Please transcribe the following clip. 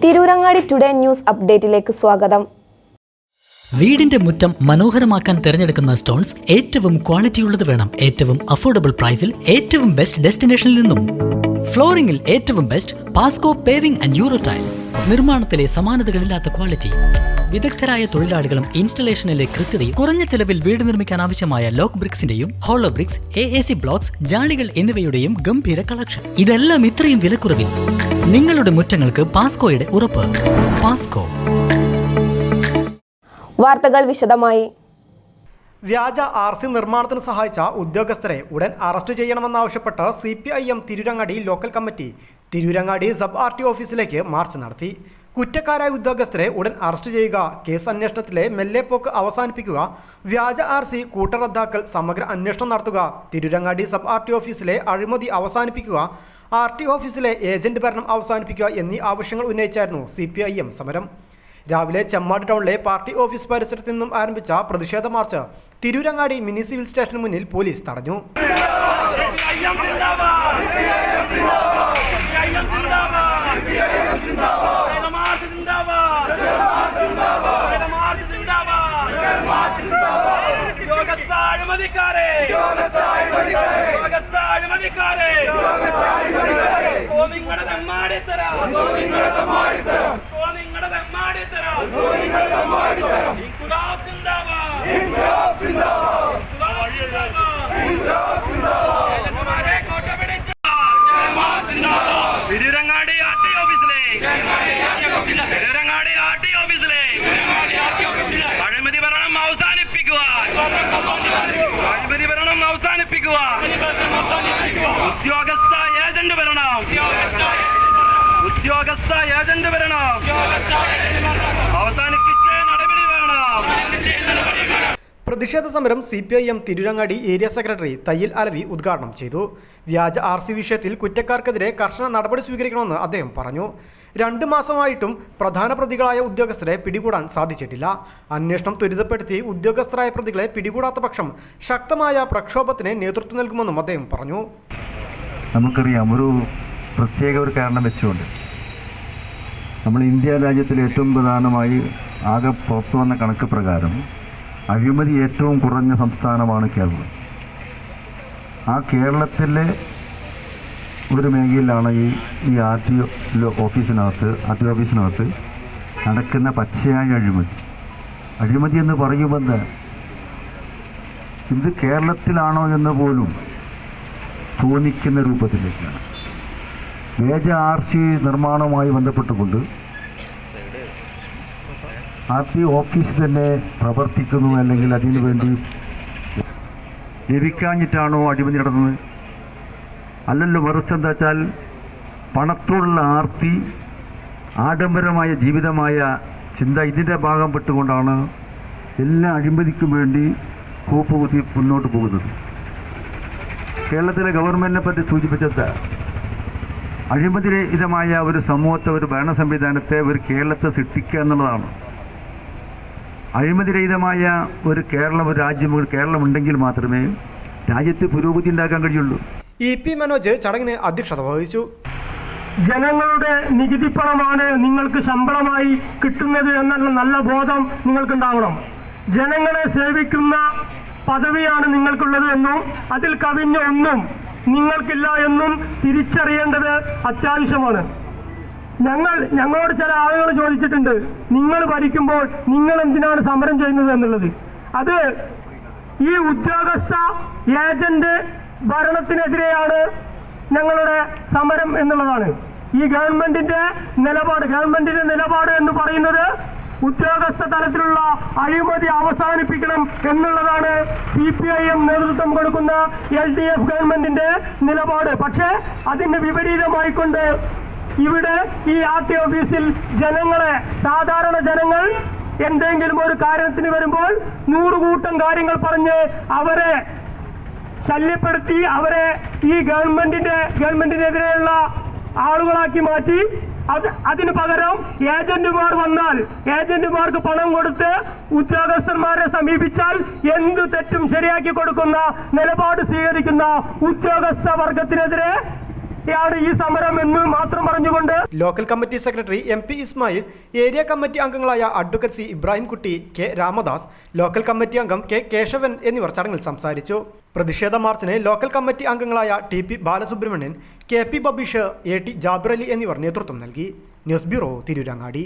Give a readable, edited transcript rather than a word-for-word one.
Tirurangadi today news അപ്ഡേറ്റിലേക്ക് സ്വാഗതം. വീടിന്റെ മുറ്റം മനോഹരമാക്കാൻ തിരഞ്ഞെടുക്കുന്ന സ്റ്റോൺസ് ഏറ്റവും ക്വാളിറ്റിയുള്ളത് വേണം. ഏറ്റവും അഫോർഡബിൾ പ്രൈസിൽ ഏറ്റവും ബെസ്റ്റ് ഡെസ്റ്റിനേഷനിൽ നിന്നും. ഫ്ലോറിംഗിൽ ഏറ്റവും best Pasco paving and euro tiles. നിർമ്മാണത്തിലെ സമാനതകളില്ലാത്ത ക്വാളിറ്റി, വിദഗ്ധരായ തൊഴിലാളികളും ഇൻസ്റ്റലേഷനിലെ കൃത്യതയും, കുറഞ്ഞ ചെലവിൽ വീട് നിർമ്മിക്കാൻ ആവശ്യമായ ലോക്ക് ബ്രിക്സിന്റെയും ഹോളോ ബ്രിക്സ്, AAC ബ്ലോക്സ്, ജാളികൾ എന്നിവയുടെയും ഗംഭീര കളക്ഷൻ. ഇതെല്ലാം ഇത്രയും വിലക്കുറവിൽ. നിങ്ങളുടെ മുറ്റങ്ങൾക്ക് പാസ്കോയുടെ ഉറപ്പ്. പാസ്കോ. വാർത്തകൾ വിശദമായി. വ്യാജ RC നിർമ്മാണത്തിന് സഹായിച്ച ഉദ്യോഗസ്ഥരെ ഉടൻ അറസ്റ്റ് ചെയ്യണമെന്നാവശ്യപ്പെട്ട് CPIM Tirurangadi local committee Tirurangadi sub RT ഓഫീസിലേക്ക് മാർച്ച് നടത്തി. കുറ്റക്കാരായ ഉദ്യോഗസ്ഥരെ ഉടൻ അറസ്റ്റ് ചെയ്യുക, കേസ് അന്വേഷണത്തിലെ മെല്ലെപ്പോക്ക് അവസാനിപ്പിക്കുക, വ്യാജ RC കൂട്ടറദ്ദാക്കൽ സമഗ്ര അന്വേഷണം നടത്തുക, തിരൂരങ്ങാടി സബ് RT ഓഫീസിലെ അഴിമതി അവസാനിപ്പിക്കുക, RT ഓഫീസിലെ ഏജന്റ് ഭരണം അവസാനിപ്പിക്കുക എന്നീ ആവശ്യങ്ങൾ ഉന്നയിച്ചായിരുന്നു CPIM സമരം. രാവിലെ ചെമ്മാട് ടൗണിലെ പാർട്ടി ഓഫീസ് പരിസരത്ത് നിന്നും ആരംഭിച്ച പ്രതിഷേധ മാർച്ച് തിരൂരങ്ങാടി മിനി സിവിൽ സ്റ്റേഷന് മുന്നിൽ പോലീസ് തടഞ്ഞു. തിരൂരങ്ങാടി RT ഓഫീസിലെ അഴിമതി ഭരണം അവസാനിപ്പിക്കുവാൻ ഉദ്യോഗസ്ഥ ഏജന്റ് ഭരണം അവസാനിപ്പിച്ച് നടപടി വേണം. പ്രതിഷേധ സമരം CPIM Tirurangadi area secretary Thayyil Alavi ഉദ്ഘാടനം ചെയ്തു. വ്യാജ RC വിഷയത്തിൽ കുറ്റക്കാർക്കെതിരെ കർശന നടപടി സ്വീകരിക്കണമെന്ന് അദ്ദേഹം പറഞ്ഞു. 2 മാസമായിട്ടും പ്രധാന പ്രതികളായ ഉദ്യോഗസ്ഥരെ പിടികൂടാൻ സാധിച്ചിട്ടില്ല. അന്വേഷണം ത്വരിതപ്പെടുത്തി ഉദ്യോഗസ്ഥരായ പ്രതികളെ പിടികൂടാത്ത പക്ഷം ശക്തമായ പ്രക്ഷോഭത്തിന് നേതൃത്വം നൽകുമെന്നും അദ്ദേഹം പറഞ്ഞു. നമുക്കറിയാം, ഒരു കാരണം വെച്ചുകൊണ്ട് നമ്മൾ ഇന്ത്യ രാജ്യത്തിൽ ഏറ്റവും പ്രധാനമായി ആകെ പുറത്തു വന്ന കണക്ക് പ്രകാരം അഴിമതി ഏറ്റവും കുറഞ്ഞ സംസ്ഥാനമാണ് കേരളം. ആ കേരളത്തിലെ ഒരു മേഖലയിലാണ് ഈ RT ഓഫീസിനകത്ത് നടക്കുന്ന പച്ചയായ അഴിമതി എന്ന് പറയുമ്പോൾ ഇത് കേരളത്തിലാണോ എന്ന് പോലും തോന്നിക്കുന്ന രൂപത്തിലേക്കാണ്. വ്യാജ RC നിർമ്മാണവുമായി ബന്ധപ്പെട്ടുകൊണ്ട് RT ഓഫീസ് തന്നെ പ്രവർത്തിക്കുന്നു, അല്ലെങ്കിൽ അതിനു വേണ്ടി ലഭിക്കാഞ്ഞിട്ടാണോ അഴിമതി നടന്നത്? അല്ലല്ലോ, മറിച്ച് എന്താ വെച്ചാൽ പണത്തോടുള്ള ആർത്തി, ആഡംബരമായ ജീവിതമായ ചിന്ത, ഇതിൻ്റെ ഭാഗം പെട്ടുകൊണ്ടാണ് എല്ലാ അഴിമതിക്കും വേണ്ടി കൂപ്പുകുത്തി മുന്നോട്ട് പോകുന്നത്. കേരളത്തിലെ ഗവൺമെൻറ്റിനെ പറ്റി സൂചിപ്പിച്ചത് അഴിമതിരഹിതമായ ഒരു സമൂഹത്തെ, ഒരു ഭരണ സംവിധാനത്തെ, ഒരു കേരളത്തെ സൃഷ്ടിക്കുക എന്നുള്ളതാണ്. അഴിമതിരഹിതമായ ഒരു രാജ്യം, ഒരു കേരളം ഉണ്ടെങ്കിൽ മാത്രമേ രാജ്യത്ത് പുരോഗതി ഉണ്ടാക്കാൻ കഴിയുള്ളൂ. EP മനോജ് ചടങ്ങിന് അധ്യക്ഷത വഹിച്ചു. ജനങ്ങളുടെ നികുതി പണമാണ് നിങ്ങൾക്ക് ശമ്പളമായി കിട്ടുന്നത് എന്നുള്ള നല്ല ബോധം നിങ്ങൾക്കുണ്ടാവണം. ജനങ്ങളെ സേവിക്കുന്ന പദവിയാണ് നിങ്ങൾക്കുള്ളത് എന്നും അതിൽ കവിഞ്ഞ ഒന്നും നിങ്ങൾക്കില്ല എന്നും തിരിച്ചറിയേണ്ടത് അത്യാവശ്യമാണ്. ഞങ്ങളോട് ചില ആളുകൾ ചോദിച്ചിട്ടുണ്ട്, നിങ്ങൾ ഭരിക്കുമ്പോൾ നിങ്ങൾ എന്തിനാണ് സമരം ചെയ്യുന്നത് എന്നുള്ളത്. അത് ഈ ഉദ്യോഗസ്ഥ ഏജന്റ് ഭരണത്തിനെതിരെയാണ് ഞങ്ങളുടെ സമരം എന്നുള്ളതാണ്. ഈ ഗവൺമെന്റിന്റെ നിലപാട് എന്ന് പറയുന്നത് ഉദ്യോഗസ്ഥ തലത്തിലുള്ള അഴിമതി അവസാനിപ്പിക്കണം എന്നുള്ളതാണ്. CPIM നേതൃത്വം കൊടുക്കുന്ന LDF ഗവൺമെന്റിന്റെ നിലപാട്. പക്ഷേ അതിന് വിപരീതമായിക്കൊണ്ട് ഇവിടെ ഈ RT ഓഫീസിൽ സാധാരണ ജനങ്ങൾ എന്തെങ്കിലും ഒരു കാര്യത്തിന് വരുമ്പോൾ 100 കൂട്ടം കാര്യങ്ങൾ പറഞ്ഞ് അവരെ ശല്യപ്പെടുത്തി അവരെ ഈ ഗവൺമെന്റിനെതിരെയുള്ള ആളുകളാക്കി മാറ്റി. അതിനു പകരം ഏജന്റുമാർ വന്നാൽ ഏജന്റുമാർക്ക് പണം കൊടുത്ത് ഉദ്യോഗസ്ഥന്മാരെ സമീപിച്ചാൽ എന്തു തെറ്റും ശരിയാക്കി കൊടുക്കുന്ന നിലപാട് സ്വീകരിക്കുന്ന ഉദ്യോഗസ്ഥ വർഗത്തിനെതിരെ ഈ സമരം എന്ന് മാത്രം പറഞ്ഞുകൊണ്ട് local committee secretary MP Ismail, area committee അംഗങ്ങളായ advocate C Ibrahimkutty, K Ramadas, local committee അംഗം K കേശവൻ എന്നിവർ ചടങ്ങിൽ സംസാരിച്ചു. പ്രതിഷേധ മാർച്ചിന് ലോക്കൽ കമ്മിറ്റി അംഗങ്ങളായ TP Balasubramanian, KP Babeesh, AT Jabir Ali എന്നിവർ നേതൃത്വം നൽകി. News bureau, Tirurangadi.